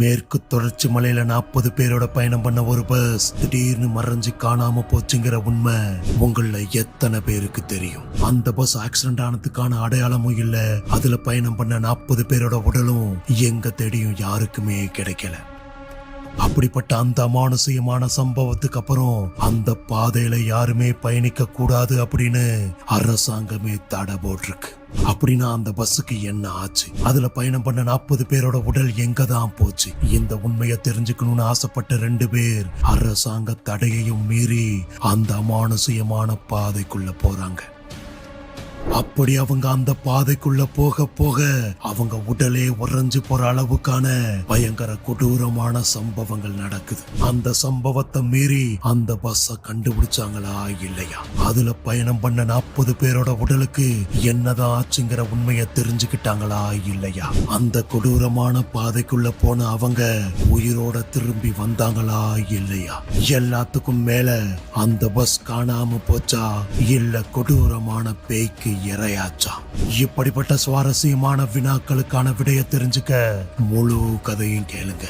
மேற்கு தொடர்ச்சி மலையில 40 பேரோட பயணம் பண்ண ஒரு பஸ் திடீர்னு மறைஞ்சு காணாம போச்சுங்கிற உண்மை உங்கள எத்தனை பேருக்கு தெரியும்? அந்த பஸ் ஆக்சிடென்ட் ஆனதுக்கான அடையாளமும் இல்ல, அதுல பயணம் பண்ண 40 பேரோட உடலும் எங்க தேடியும் யாருக்குமே கிடைக்கல. அப்படிப்பட்ட அந்த அமானுஷ்யமான சம்பவத்துக்கு அப்புறம் அந்த பாதையில யாருமே பயணிக்க கூடாது அப்படின்னு அரசாங்கமே தடை போட்டிருக்கு. அப்படின்னா அந்த பஸ்ஸுக்கு என்ன ஆச்சு? அதுல பயணம் பண்ண 40 பேரோட உடல் எங்க தான் போச்சு? இந்த உண்மையை தெரிஞ்சுக்கணும்னு ஆசைப்பட்ட 2 பேர் அரசாங்க தடையையும் மீறி அந்த அமானுஷ்யமான பாதைக்குள்ள போறாங்க. அப்படி அவங்க அந்த பாதைக்குள்ள போக போக அவங்க உடலே உறைஞ்சு போற அளவுக்கான பயங்கர கொடூரமான சம்பவங்கள் நடக்குது. அந்த சம்பவத்தை மீறி அந்த பஸ்ஸ கண்டுபிடிச்சாங்களா இல்லையா? அதுல பயணம் பண்ண 40 பேரோட உடலுக்கு என்னதான் ஆச்சுங்கிற உண்மையை தெரிஞ்சுக்கிட்டாங்களா இல்லையா? அந்த கொடூரமான பாதைக்குள்ள போன அவங்க உயிரோட திரும்பி வந்தாங்களா இல்லையா? எல்லாத்துக்கும் மேல அந்த பஸ் காணாம போச்சா இல்ல கொடூரமான பேய்க்கு இரையாச்சா? இப்படிப்பட்ட சுவாரஸ்யமான வினாக்களுக்கான விடைய தெரிஞ்சுக்க முழு கதையும் கேளுங்க.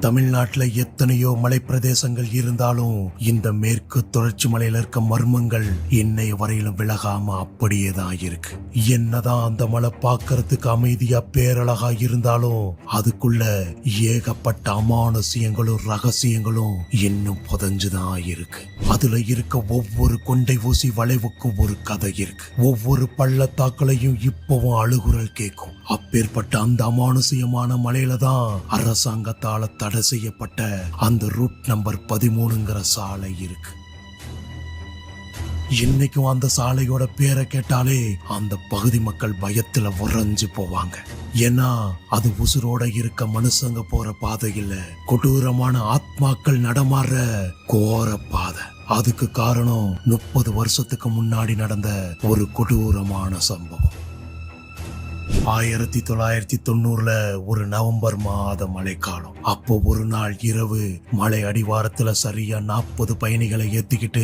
தமிழ்நாட்டுல எத்தனையோ மலை பிரதேசங்கள் இருந்தாலும் இந்த மேற்கு தொடர்ச்சி மலையில இருக்க மர்மங்கள் இன்னைய வரையிலும் விலகாம அப்படியே தான் இருக்கு. என்னதான் அந்த மலை பார்க்கறதுக்கு அமைதியா பேரழகா இருந்தாலும் அதுக்குள்ள ஏகப்பட்ட அமானுஷ்யங்களும் ரகசியங்களும் இன்னும் புதஞ்சுதான் இருக்கு. அதுல இருக்க ஒவ்வொரு கொண்டை ஊசி வளைவுக்கும் ஒரு கதை இருக்கு. ஒவ்வொரு பள்ளத்தாக்களையும் இப்பவும் அழுகுரல் கேட்கும். அப்பேற்பட்ட அந்த அமானுஷ்யமான மலையில தான் அரசாங்கத்தால தடை செய்யப்பட்ட அந்த ரூட் நம்பர் 13ங்கிற சாலை இருக்கு. இன்னைக்கும் அந்த சாலையோட பேரை கேட்டாலே அந்த பகுதி மக்கள் பயத்துல உறைஞ்சு போவாங்க. ஏன்னா அது உசுரோட இருக்க மனுஷங்க போற பாதை இல்ல, கொடூரமான ஆத்மாக்கள் நடமாற கோர பாதை. அதுக்கு காரணம் 30 வருஷத்துக்கு முன்னாடி நடந்த ஒரு கொடூரமான சம்பவம். 1990ல ஒரு நவம்பர் மாத மழைக்காலம். அப்போ ஒரு நாள் இரவு மலை அடிவாரத்துல சரியா 40 பயணிகளை ஏத்திக்கிட்டு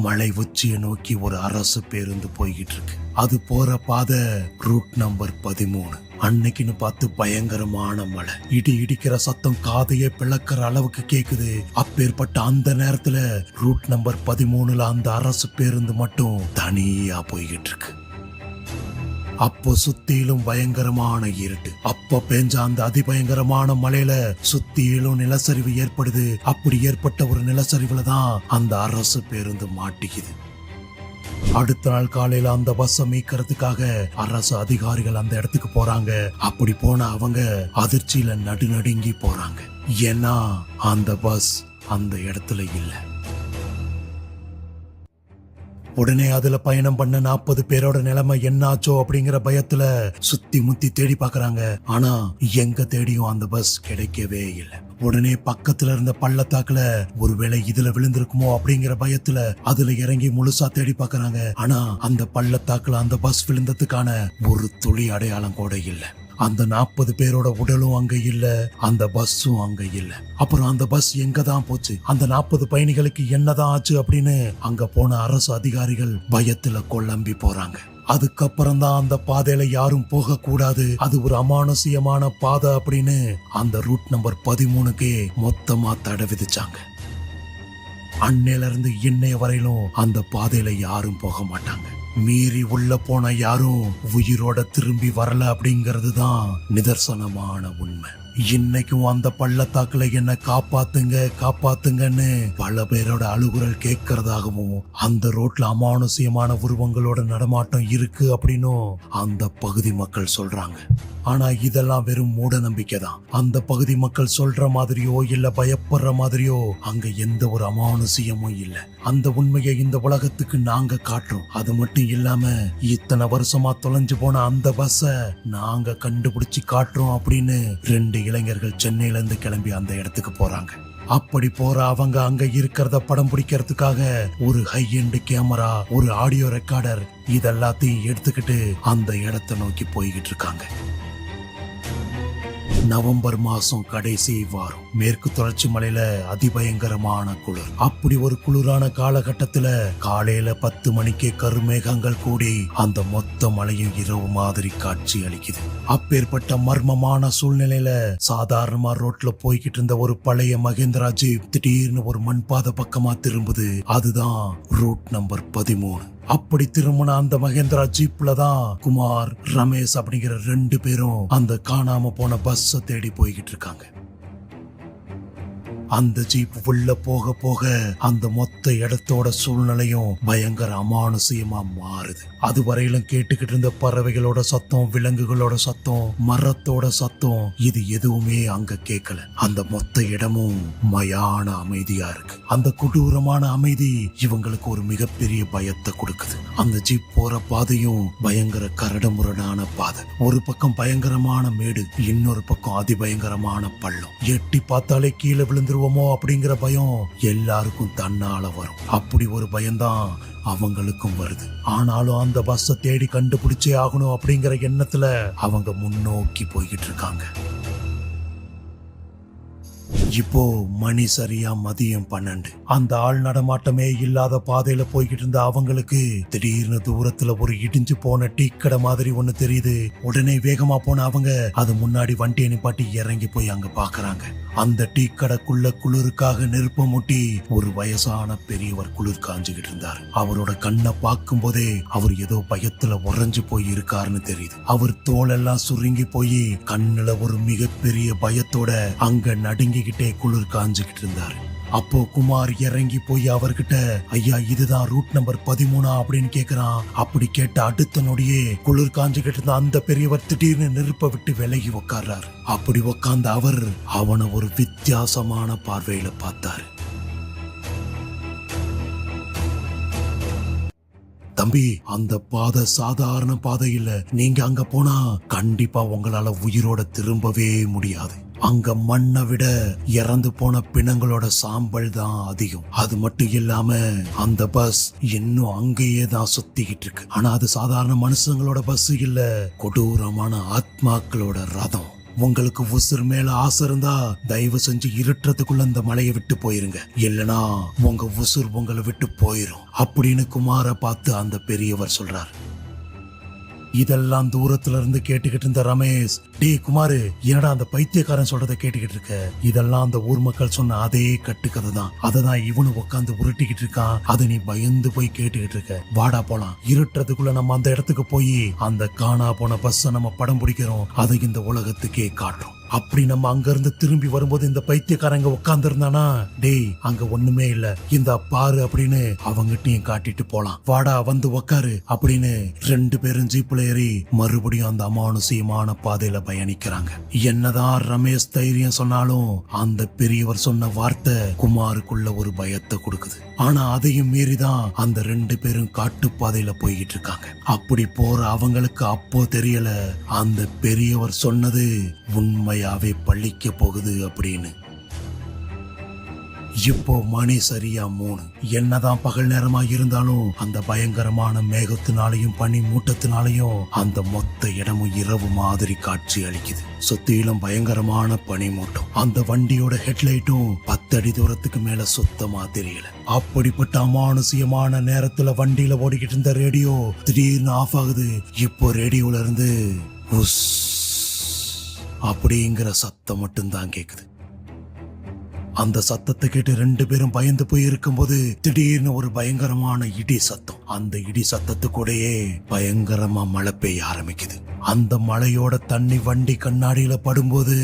மலை உச்சியை நோக்கி ஒரு அரசு பேருந்து போய்கிட்டு இருக்கு. அது போற பாதை ரூட் நம்பர் 13. அன்னைக்குன்னு பார்த்து பயங்கரமான மழை, இடி இடிக்கிற சத்தம் காதையே பிளக்கிற அளவுக்கு கேக்குது. அப்பேற்பட்ட அந்த நேரத்துல ரூட் நம்பர் 13ல அந்த அரசு பேருந்து மட்டும் தனியா போய்கிட்டு இருக்கு. அப்போ சுத்தியிலும் பயங்கரமான இருட்டு. அப்ப பெஞ்ச அந்த அதிபயங்கரமான மழையில சுத்தியிலும் நிலச்சரிவு ஏற்படுது. அப்படி ஏற்பட்ட ஒரு நிலச்சரிவுல தான் அந்த அரசு பேருந்து மாட்டிக்குது. அடுத்த நாள் காலையில அந்த பஸ்ஸை மீட்கிறதுக்காக அரசு அதிகாரிகள் அந்த இடத்துக்கு போறாங்க. அப்படி போன அவங்க அதிர்ச்சியில நடுநடுங்கி போறாங்க. ஏன்னா அந்த பஸ் அந்த இடத்துல இல்ல. உடனே அதுல பயணம் பண்ண 40 பேரோட நிலைமை என்னாச்சோ அப்படிங்கிற பயத்துல சுத்தி முத்தி தேடி பாக்குறாங்க. ஆனா எங்க தேடியும் அந்த பஸ் கிடைக்கவே இல்லை. உடனே பக்கத்துல இருந்த பள்ளத்தாக்குல ஒருவேளை இதுல விழுந்திருக்குமோ அப்படிங்கிற பயத்துல அதுல இறங்கி முழுசா தேடி பாக்குறாங்க. ஆனா அந்த பள்ளத்தாக்குல அந்த பஸ் விழுந்ததுக்கான ஒரு துளி அடையாளம் கூட இல்லை. அந்த 40 பேரோட உடலும் அங்க இல்ல, அந்த பஸ்ஸும் அங்க இல்ல. அப்புறம் அந்த பஸ் எங்க தான் போச்சு? அந்த 40 பயணிகளுக்கு என்னதான் ஆச்சு அப்படின்னு அங்க போன அரசு அதிகாரிகள் பயத்துல குழம்பி போறாங்க. அதுக்கப்புறம் தான் அந்த பாதையில யாரும் போக கூடாது, அது ஒரு அமானுஷ்யமான பாதை அப்படின்னு அந்த ரூட் நம்பர் 13க்கே மொத்தமா தடை விதிச்சாங்க. அன்னையில இருந்து இன்னைய வரையிலும் அந்த பாதையில யாரும் போக மாட்டாங்க. மீறி உள்ள போன யாரும் உயிரோட திரும்பி வரல அப்படிங்கிறது தான் நிதர்சனமான உண்மை. இன்னைக்கும் அந்த பள்ளத்தாக்குல என்ன காப்பாத்துங்க காப்பாத்துங்கன்னு பல பேரோட அழுகுரல் கேட்கறதாகவும் அந்த ரோட்ல அமானுஷ்யமான உருவங்களோட நடமாட்டம் இருக்கு அப்படின்னும் அந்த பகுதி மக்கள் சொல்றாங்க. ஆனா இதெல்லாம் வெறும் மூட நம்பிக்கை தான். அந்த பகுதி மக்கள் சொல்ற மாதிரியோ இல்ல பயப்படுற மாதிரியோ அங்க எந்த ஒரு அமானுஷ்யமும் இல்ல. அந்த உண்மையை இந்த உலகத்துக்கு நாங்க காட்டுறோம். அது மட்டும் இல்லாம இத்தனை வருஷமா தொலைஞ்சு போன அந்த பஸ்ஸ நாங்க கண்டுபிடிச்சு காட்டுறோம் அப்படின்னு 2 இளைஞர்கள் சென்னையில இருந்து கிளம்பி அந்த இடத்துக்கு போறாங்க. அப்படி போற அவங்க அங்க இருக்கிறத படம் பிடிக்கிறதுக்காக ஒரு ஹை எண்ட் கேமரா, ஒரு ஆடியோ ரெக்கார்டர் இதெல்லாத்தையும் எடுத்துக்கிட்டு அந்த இடத்தை நோக்கி போய்கிட்டு இருக்காங்க. நவம்பர் மாசம் கடைசி வாரம் மேற்கு தொடர்ச்சி மலையில அதிபயங்கரமான குளிர். அப்படி ஒரு குளிரான காலகட்டத்துல காலையில 10 மணிக்கே கருமேகங்கள் கூடி அந்த மொத்த மலையும் இரவு மாதிரி காட்சி அளிக்குது. அப்பேற்பட்ட மர்மமான சூழ்நிலையில சாதாரணமா ரோட்ல போய்கிட்டு இருந்த ஒரு பழைய மகேந்திரா ஜீப் திடீர்னு ஒரு மண்பாதை பக்கமா திரும்புது. அதுதான் ரூட் நம்பர் 13. அப்படி திரும்பின அந்த மகேந்திரா ஜீப்ல தான் குமார், ரமேஷ் அப்படிங்கிற 2 பேரும் அந்த காணாம போன பஸ்ஸை தேடி போய்கிட்டு இருக்காங்க. அந்த ஜீப் உள்ள போக போக அந்த மொத்த இடத்தோட சூழ்நிலையும் பயங்கர அமானுஷியமா மாறுது. அது வரையிலும் கேட்டுக்கிட்டு இருந்த பறவைகளோட சத்தம், விலங்குகளோட சத்தம், மரத்தோட சத்தம், இது எதுவுமே அங்க கேட்கல. அந்த மொத்த இடமும் மயான அமைதியா இருக்கு. அந்த கொடூரமான அமைதி இவங்களுக்கு ஒரு மிகப்பெரிய பயத்தை கொடுக்குது. அந்த ஜீப் போற பாதையும் பயங்கர கரடுமுரடான பாதை. ஒரு பக்கம் பயங்கரமான மேடு, இன்னொரு பக்கம் அதிபயங்கரமான பள்ளம். எட்டி பார்த்தாலே கீழே விழுந்துருவோமோ அப்படிங்கிற பயம் எல்லாருக்கும் தன்னால வரும். அப்படி ஒரு பயம்தான் அவங்களுக்கும் வருது. ஆனாலும் அந்த பஸ்ஸை தேடி கண்டுபிடிச்சே ஆகணும் அப்படிங்கிற எண்ணத்துல அவங்க முன்னோக்கி போய்கிட்டு இருக்காங்க. இப்போ மணி சரியா மதியம் 12. அந்த ஆள் நடமாட்டமே இல்லாத பாதையில போய்கிட்டு இருந்த அவங்களுக்கு திடீர்னு தூரத்துல ஒரு இடிஞ்சு போன டீ கடை மாதிரி ஒண்ணு தெரியுது. உடனே வேகமா போன அவங்க அது முன்னாடி வண்டியை நிப்பாட்டி இறங்கி போய் அங்க பாக்குறாங்க. அந்த டீ கடைக்குள்ள குளிருக்காக நெருப்ப மூட்டி ஒரு வயசான பெரியவர் குளிர் காஞ்சுகிட்டு இருந்தார். அவரோட கண்ணை பார்க்கும் போதே அவர் ஏதோ பயத்துல உறைஞ்சு போய் இருக்காருன்னு தெரியுது. அவர் தோலெல்லாம் சுருங்கி போய் கண்ணுல ஒரு மிகப்பெரிய பயத்தோட அங்க நடுங்கிக்கிட்டே குளிர் காஞ்சுகிட்டு இருந்தாரு. அப்போ குமார் இறங்கி போய் அவர்கிட்ட, ஐயா இதுதான் ரூட் நம்பர் 13 அப்படின்னு கேக்குறான். அப்படி கேட்ட அடுத்த நொடியே குளிர் காஞ்சுகிட்டு இருந்த அந்த பெரியவர் திடீர்னு நெருப்ப விட்டு விலகி உட்கார்றாரு. அப்படி உட்கார்ந்த அவர் அவனை ஒரு வித்தியாசமான பார்வையில பார்த்தாரு. தம்பி, அந்த பாதை சாதாரண பாதை இல்ல. நீங்க அங்க போனா கண்டிப்பா உங்களால உயிரோட திரும்பவே முடியாது. அங்க மண்ணை விட இறந்து போன பிணங்களோட சாம்பல் தான் அதிகம். அது மட்டும் இல்லாம அந்த பஸ் இன்னும் அங்கேயே தான் சுத்திக்கிட்டு இருக்கு. ஆனா அது சாதாரண மனுஷங்களோட பஸ் இல்ல, கொடூரமான ஆத்மாக்களோட ரதம். உங்களுக்கு உசுர் மேல ஆசை இருந்தா தயவு செஞ்சு இருட்டுறதுக்குள்ள அந்த மலையை விட்டு போயிருங்க, இல்லனா உங்க உசுர் உங்களை விட்டு போயிரும் அப்படின்னு குமார பார்த்து அந்த பெரியவர் சொல்றார். இதெல்லாம் தூரத்துல இருந்து கேட்டுக்கிட்டு இருந்த ரமேஷ், டே குமாரு, என்னடா அந்த பைத்தியக்காரன் சொல்றதை கேட்டுக்கிட்டு இருக்க? இதெல்லாம் அந்த ஊர் மக்கள் சொன்ன அதே கட்டுக்கதை தான். அததான் இவனு உட்காந்து உருட்டிக்கிட்டு இருக்கான். அதை நீ பயந்து போய் கேட்டுக்கிட்டு இருக்க. வாடா போலாம். இருட்டுறதுக்குள்ள நம்ம அந்த இடத்துக்கு போய் அந்த காணா போன பஸ்ஸை நம்ம படம் பிடிக்கிறோம். அதை இந்த உலகத்துக்கே காட்டுறோம். அப்படி நம்ம அங்க இருந்து திரும்பி வரும்போது இந்த பைத்தியக்காரங்க உட்கார்ந்து இருந்தானா, டேய் அங்க ஒண்ணுமே இல்ல, இந்த பாரு அப்படின்னு அவங்கிட்டையும் காட்டிட்டு போலாம். வாடா வந்து உக்காரு அப்படின்னு 2 பேரும் ஜீப்ல ஏறி மறுபடியும் அந்த அமானுஷியமான பாதையில பயணிக்கிறாங்க. என்னதான் ரமேஷ் தைரியம் சொன்னாலும் அந்த பெரியவர் சொன்ன வார்த்தை குமாருக்குள்ள ஒரு பயத்தை கொடுக்குது. ஆனா அதையும் மீறிதான் அந்த 2 பேரும் காட்டு பாதையில போய்கிட்டு இருக்காங்க. அப்படி போற அவங்களுக்கு அப்போ தெரியல அந்த பெரியவர் சொன்னது உண்மையாவே பழிக்க போகுது அப்படின்னு. இப்போ மணி சரியா 3. என்னதான் பகல் நேரமா இருந்தாலும் அந்த பயங்கரமான மேகத்தினாலையும் பனி மூட்டத்தினாலையும் அந்த மொத்த இடமும் இரவு மாதிரி காட்சி அளிக்குது. சுத்திலும் பயங்கரமான பனி மூட்டம். அந்த வண்டியோட ஹெட்லைட்டும் 10 அடி தூரத்துக்கு மேல சுத்தமா தெரியல. அப்படிப்பட்ட அமானுஷியமான நேரத்துல வண்டியில ஓடிக்கிட்டு இருந்த ரேடியோ திடீர்னு ஆஃப் ஆகுது. இப்போ ரேடியோல இருந்து உஸ் அப்படிங்கிற சத்தம் மட்டும்தான் கேக்குது. அந்த சத்தத்தை கேட்டு 2 பேரும் பயந்து போய் இருக்கும்போது திடீர்னு ஒரு பயங்கரமான இடி சத்தம். அந்த இடி சத்தத்துக்கூடயே பயங்கரமா மழை பெய்ய ஆரம்பிக்குது. அந்த மழையோட தண்ணி வண்டி கண்ணாடியில படும்போது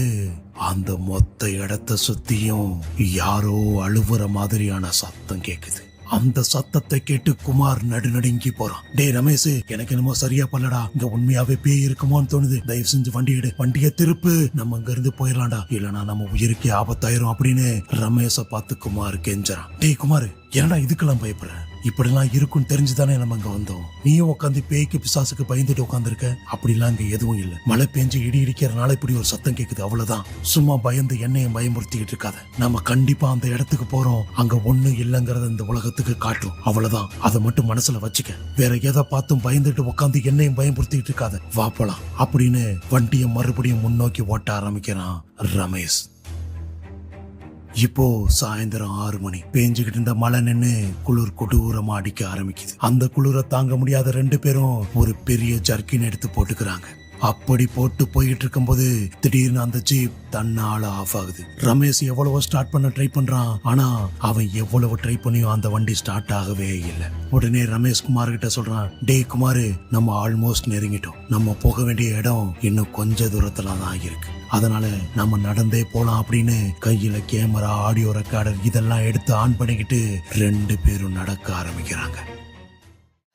அந்த மொத்த இடத்தை சுத்தியும் யாரோ அழுவுற மாதிரியான சத்தம் கேக்குது. அந்த சத்தத்தை கேட்டு குமார் நடுநடுங்கி போறான். டே ரமேஷ், எனக்கு என்னமோ சரியா பண்ணலடா. இங்க உண்மையாவே பேய் இருக்குமோன்னு தோணுது. தயவு செஞ்சு வண்டியை திருப்பு, நம்ம இங்க இருந்து போயிடலாம்டா, இல்லனா நம்ம உயிருக்கே ஆபத்தாயிரும் அப்படின்னு ரமேஷ பார்த்து குமார் கெஞ்சறான். டே குமார், என்னடா இதுக்கெல்லாம் பயப்படுற? இப்படிலாம் இருக்குன்னு தெரிஞ்சுதானே நம்ம அங்க வந்தோம். நீயும் உட்காந்து பேய்க்கு பிசாசுக்கு பயந்துட்டு உட்காந்துருக்க. அப்படிலாம் இங்க எதுவும் இல்ல. மழை பெஞ்சு இடி இடிக்கிறனால இப்படி ஒரு சத்தம் கேக்குது, அவ்வளவுதான். சும்மா பயந்து என்னையும் பயமுறுத்திக்கிட்டு இருக்காத. நம்ம கண்டிப்பா அந்த இடத்துக்கு போறோம். அங்க ஒண்ணும் இல்லைங்கிறத இந்த உலகத்துக்கு காட்டும், அவ்வளவுதான். அதை மட்டும் மனசுல வச்சுக்க. வேற எதை பார்த்தும் பயந்துட்டு உட்காந்து என்னையும் பயமுறுத்திக்கிட்டு இருக்காத. வா போலாம் அப்படின்னு வண்டியை மறுபடியும் முன்னோக்கி ஓட்ட ஆரம்பிக்கிறான் ரமேஷ். இப்போ சாயந்தரம் 6 மணி. பேஞ்சுக்கிட்டு இருந்த மழை நின்னு குளிர் கொடூரமா அடிக்க ஆரம்பிக்குது. அந்த குளிரை தாங்க முடியாத 2 பேரும் ஒரு பெரிய ஜர்க்கின் எடுத்து போட்டுக்கிறாங்க. அப்படி போட்டு போயிட்டு இருக்கும்போது திடீர்னு அந்த ஜீப் தன்னால ஆஃப் ஆகுது. ரமேஷ் எவ்வளவோ ஸ்டார்ட் பண்ண ட்ரை பண்றான். ஆனா அவன் எவ்வளவு ட்ரை பண்ணியும் அந்த வண்டி ஸ்டார்ட் ஆகவே இல்லை. உடனே ரமேஷ் குமார் கிட்ட சொல்றான், டே குமார், நம்ம ஆல்மோஸ்ட் நெருங்கிட்டோம். நம்ம போக வேண்டிய இடம் இன்னும் கொஞ்ச தூரத்துல தான் இருக்கு. அதனால நம்ம நடந்தே போலாம் அப்படின்னு கையில கேமரா, ஆடியோ ரெக்கார்டர் இதெல்லாம் எடுத்து ஆன் பண்ணிக்கிட்டு 2 பேரும் நடக்க ஆரம்பிக்கிறாங்க.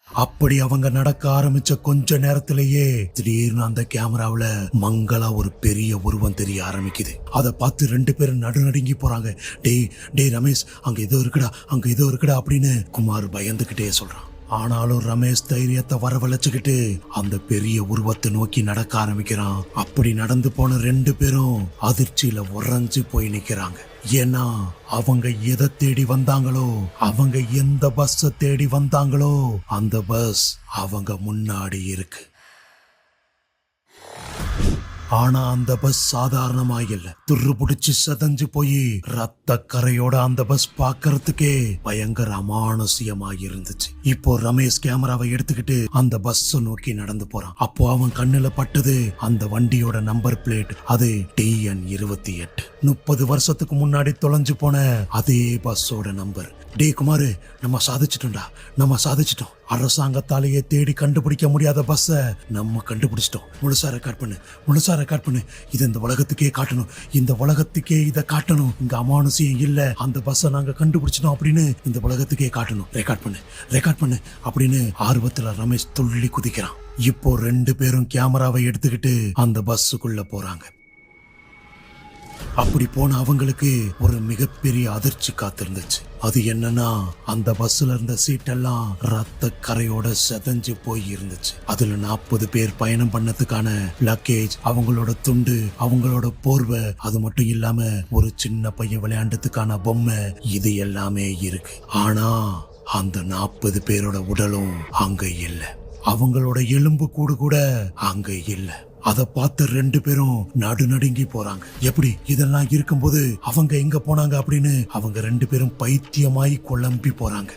அப்படி அவங்க நடக்க ஆரம்பிச்ச கொஞ்ச நேரத்திலேயே திடீர்னு அந்த கேமராவுல மங்களா ஒரு பெரிய உருவம் தெரிய ஆரம்பிக்குது. அதை பார்த்து 2 பேரும் நடுநடுங்கி போறாங்க. டேய் ரமேஷ், அங்க ஏதோ இருக்குடா அப்படின்னு குமார் பயந்துகிட்டே சொல்றான். ஆனாலும் ரமேஷ் தைரியத்தை வரவழைச்சுக்கிட்டு அந்த பெரிய உருவத்தை நோக்கி நடக்க ஆரம்பிக்கிறான். அப்படி நடந்து போன 2 பேரும் அதிர்ச்சியில உறைஞ்சு போய் நிக்கிறாங்க. ஏன்னா அவங்க எதை தேடி வந்தாங்களோ, அவங்க எந்த பஸ்ஸை தேடி வந்தாங்களோ அந்த பஸ் அவங்க முன்னாடி இருக்கு. ஆனா அந்த பஸ் சாதாரணமா இல்ல. துரு புடிச்சு செதஞ்சு போய் ரத்த கரையோட அந்த பஸ் பாக்குறதுக்கே பயங்கர அமானுஷ்யமா இருந்துச்சு. இப்போ ரமேஷ் கேமராவை எடுத்துக்கிட்டு அந்த பஸ் நோக்கி நடந்து போறான். அப்போ அவன் கண்ணுல பட்டது அந்த வண்டியோட நம்பர் பிளேட். அது TN 28. 30 வருஷத்துக்கு முன்னாடி தொலைஞ்சு போன அதே பஸ்ஸோட நம்பர். டே குமாரு, நம்ம சாதிச்சிட்டோம். அரசாங்கத்தாலேயே தேடி கண்டுபிடிக்க முடியாத பஸ்ஸை நம்ம கண்டுபிடிச்சிட்டோம். முழுசா ரெக்கார்ட் பண்ணு. இது இந்த உலகத்துக்கே காட்டணும். இதை காட்டணும். இங்க அமானுஷியம் இல்ல, அந்த பஸ்ஸை நாங்க கண்டுபிடிச்சிட்டோம் அப்படின்னு இந்த உலகத்துக்கே காட்டணும். ரெக்கார்ட் பண்ணு அப்படின்னு ஆர்வத்துல ரமேஷ் துள்ளி குதிக்கிறான். இப்போ 2 பேரும் கேமராவை எடுத்துக்கிட்டு அந்த பஸ்ஸுக்குள்ள போறாங்க. அப்படி போன அவங்களுக்கு ஒரு மிகப்பெரிய அதிர்ச்சி காத்திருந்துச்சு. அது என்னன்னா, அந்த பஸ்ல இருந்த சீட்டெல்லாம் ரத்த கரையோட செதஞ்சு போய் இருந்துச்சு. அதுல 40 பேர் பயணம் பண்ணதுக்கான லக்கேஜ், அவங்களோட துண்டு, அவங்களோட போர்வை, அது மட்டும் இல்லாம ஒரு சின்ன பையன் விளையாண்டதுக்கான பொம்மை, இது எல்லாமே இருக்கு. ஆனா அந்த 40 பேரோட உடலும் அங்க இல்ல. அவங்களோட எலும்பு கூடு கூட அங்க இல்ல. அதை பார்த்து 2 பேரும் நடுநடுங்கி போறாங்க. எப்படி இதெல்லாம் இருக்கும்போது அவங்க எங்க போனாங்க அப்படின்னு அவங்க 2 பேரும் பைத்தியமாயி குழம்பி போறாங்க.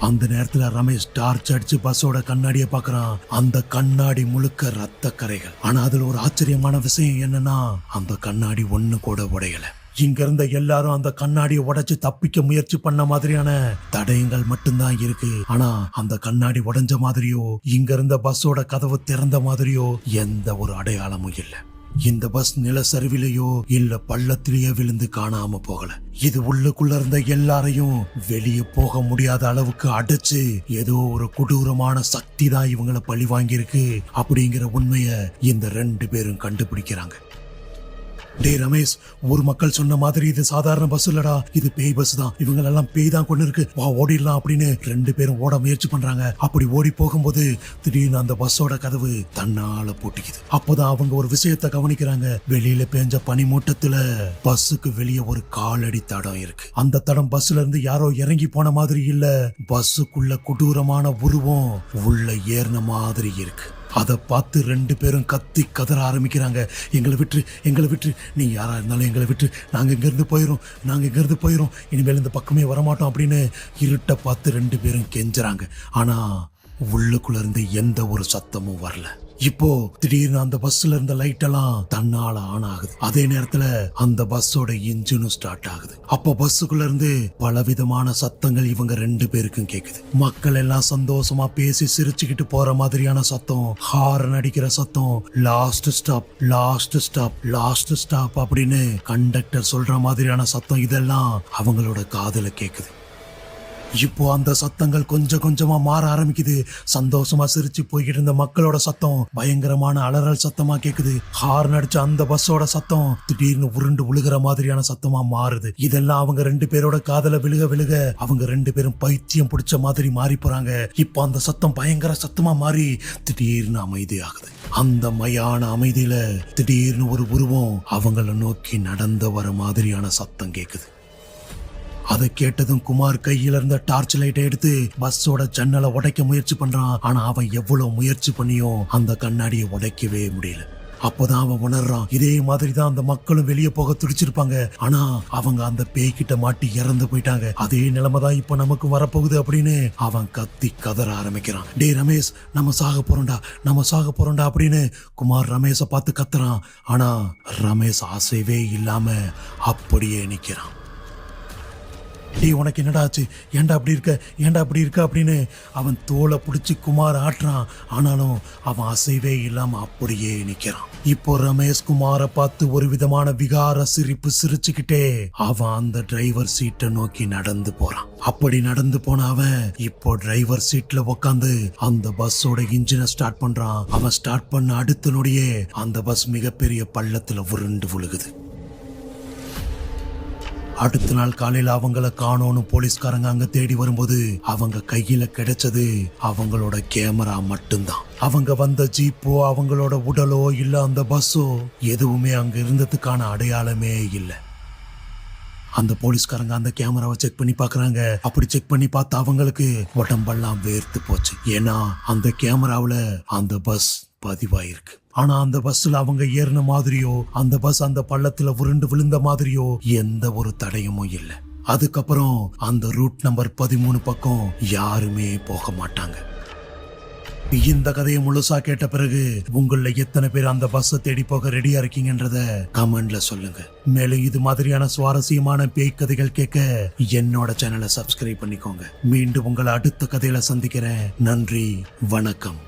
அந்த நேரத்துல ரமேஷ் டார்ச் அடிச்சு பஸ்ஸோட கண்ணாடியை பாக்குறான். அந்த கண்ணாடி முழுக்க ரத்த கரைகள். ஆனா அதுல ஒரு ஆச்சரியமான விஷயம் என்னன்னா, அந்த கண்ணாடி ஒண்ணு கூட உடையல. இங்க இருந்த எல்லாரும் அந்த கண்ணாடியை உடைச்சு தப்பிக்க முயற்சி பண்ண மாதிரியான தடயங்கள் மட்டும்தான் இருக்கு. ஆனா அந்த கண்ணாடி உடைஞ்ச மாதிரியோ, இங்க இருந்த பஸ்ஸோட கதவு திறந்த மாதிரியோ எந்த ஒரு அடையாளமும் இல்லை. இந்த பஸ் நிலச்சரிவிலேயோ இல்ல பள்ளத்திலேயோ விழுந்து காணாம போகல. இது உள்ளுக்குள்ள இருந்த எல்லாரையும் வெளியே போக முடியாத அளவுக்கு அடைச்சு ஏதோ ஒரு கொடூரமான சக்தி தான் இவங்களை பழி வாங்கியிருக்கு அப்படிங்கிற உண்மையை இந்த 2 பேரும் கண்டுபிடிக்கிறாங்க. டே ரமேஷ், ஊர் மக்கள் சொன்ன மாதிரி இது சாதாரண பஸ் இல்லடா, இது பேய் பஸ் தான். இவங்களெல்லாம் பேய் தான் கொண்டு இருக்கு, வா ஓடிடலாம் அப்படின்னு 2 பேரும் ஓட முயற்சி பண்றாங்க. அப்படி ஓடி போகும்போது திடீர்னு அந்த பஸ்ஸோட கதவு தன்னால பூட்டிக்குது. அப்போதான் அவங்க ஒரு விஷயத்த கவனிக்கிறாங்க. வெளியில பேஞ்ச பனிமூட்டத்துல பஸ்ஸுக்கு வெளியே ஒரு காலடி தடம் இருக்கு. அந்த தடம் பஸ்ல இருந்து யாரோ இறங்கி போன மாதிரி இல்ல, பஸ்ஸுக்குள்ள கொடூரமான உருவம் உள்ள ஏறின மாதிரி இருக்கு. அதை பார்த்து 2 பேரும் கத்தி கதற ஆரம்பிக்கிறாங்க. எங்களை விட்டு, நீ யாரா இருந்தாலும் எங்களை விட்டு, நாங்க இங்கிருந்து போயிரும், இனிமேல் இந்த பக்கமே வரமாட்டோம் அப்படின்னு இருட்டை பார்த்து 2 பேரும் கெஞ்சுறாங்க. ஆனா உள்ளுக்குள்ள இருந்து எந்த ஒரு சத்தமும் வரல. இப்போ திடீர்னு அந்த பஸ்ல இருந்த லைட் எல்லாம் தன்னால ஆன் ஆகுது. அதே நேரத்துல அந்த பஸ்ஸோட இன்ஜினும் ஸ்டார்ட் ஆகுது. அப்போ பஸ்ஸுக்குள்ள இருந்து பலவிதமான சத்தங்கள் இவங்க 2 பேருக்கும் கேக்குது. மக்கள் எல்லாம் சந்தோஷமா பேசி சிரிச்சுக்கிட்டு போற மாதிரியான சத்தம், ஹாரன் அடிக்கிற சத்தம், லாஸ்ட் ஸ்டாப் அப்படின்னு கண்டக்டர் சொல்ற மாதிரியான சத்தம், இதெல்லாம் அவங்களோட காதுல கேக்குது. இப்போ அந்த சத்தங்கள் கொஞ்சம் கொஞ்சமா மாற ஆரம்பிக்குது. சந்தோஷமா சிரிச்சு போய்கிட்டு இருந்த மக்களோட சத்தம் பயங்கரமான அலறல் சத்தமா கேக்குது. ஹார்ன் அடிச்ச அந்த பஸ்ஸோட சத்தம் திடீர்னு உருண்டு விழுகிற மாதிரியான சத்தமா மாறுது. இதெல்லாம் அவங்க 2 பேரோட காதல விழுக விழுக அவங்க 2 பேரும் பைத்தியம் பிடிச்ச மாதிரி மாறி போறாங்க. இப்போ அந்த சத்தம் பயங்கர சத்தமா மாறி திடீர்னு அமைதியாகுது. அந்த மயான அமைதியில திடீர்னு ஒரு உருவம் அவங்கள நோக்கி நடந்து வர மாதிரியான சத்தம் கேக்குது. அதை கேட்டதும் குமார் கையில இருந்த டார்ச் லைட்டை எடுத்து பஸ்ஸோட ஜன்னலை உடைக்க முயற்சி பண்றான். ஆனா அவன் எவ்வளவு முயற்சி பண்ணியும் அந்த கண்ணாடியை உடைக்கவே முடியல. அப்போதான் அவன் உணர்றான், இதே மாதிரிதான் அந்த மக்களும் வெளியே போக துடிச்சிருப்பாங்க. ஆனா அவங்க அந்த பேய்கிட்ட மாட்டி இறந்து போயிட்டாங்க. அதே நிலைமைதான் இப்ப நமக்கு வரப்போகுது அப்படின்னு அவன் கத்தி கதற ஆரம்பிக்கிறான். டே ரமேஷ், நம்ம சாக போறோம்டா அப்படின்னு குமார் ரமேஷை பார்த்து கத்துறான். ஆனா ரமேஷ் அசைவே இல்லாம அப்படியே நிக்கிறான். டே, உனக்கு என்னடா ஆச்சு? ஏன்டா அப்படி இருக்க அப்படின்னு அவன் தோலை பிடிச்சி குமார் ஆட்டுறான். ஆனாலும் அவன் அசைவே இல்லாம அப்படியே நிக்கிறான். இப்போ ரமேஷ் குமாரை பார்த்து ஒரு விதமான விகார சிரிப்பு சிரிச்சுக்கிட்டே அவன் அந்த டிரைவர் சீட்டை நோக்கி நடந்து போறான். அப்படி நடந்து போன அவன் இப்போ டிரைவர் சீட்ல உட்காந்து அந்த பஸ்ஸோட இன்ஜினை ஸ்டார்ட் பண்றான். அவன் ஸ்டார்ட் பண்ண அடுத்த நொடியே அந்த பஸ் மிகப்பெரிய பள்ளத்துல உருண்டு விழுகுது. அடுத்த நாள் காலையில அவங்கள காணோன்னு போலீஸ்காரங்க அங்க தேடி வரும்போது அவங்க கையில கிடைச்சது அவங்களோட கேமரா மட்டும்தான். அவங்க வந்த ஜீப்போ அவங்களோட உடலோ இல்ல அந்த பஸ்ஸோ எதுவுமே அங்க இருந்ததுக்கான அடையாளமே இல்லை. அந்த போலீஸ்காரங்க அந்த கேமராவை செக் பண்ணி பாக்குறாங்க. அப்படி செக் பண்ணி பார்த்தா அவங்களுக்கு உடம்பெல்லாம் வேர்த்து போச்சு. ஏன்னா அந்த கேமராவுல அந்த பஸ் பதிவாயிருக்கு. ஆனா அந்த பஸ்ல அவங்க ஏறின மாதிரியோ அந்த பஸ் அந்த பள்ளத்துல உருண்டு விழுந்த மாதிரியோ எந்த ஒரு தடயமும் இல்லை. அதுக்கப்புறம் அந்த ரூட் நம்பர் 13 பக்கம் யாருமே போக மாட்டாங்க. இந்த கதையை முழுசா கேட்ட பிறகு உங்கள எத்தனை பேர் அந்த பஸ்ஸை தேடி போக ரெடியா இருக்கீங்கன்றத கமெண்ட்ல சொல்லுங்க. மேலும் இது மாதிரியான சுவாரஸ்யமான பேய் கதைகள் கேட்க என்னோட சேனலை சப்ஸ்கிரைப் பண்ணிக்கோங்க. மீண்டும் உங்களை அடுத்த கதையில சந்திக்கிறேன். நன்றி, வணக்கம்.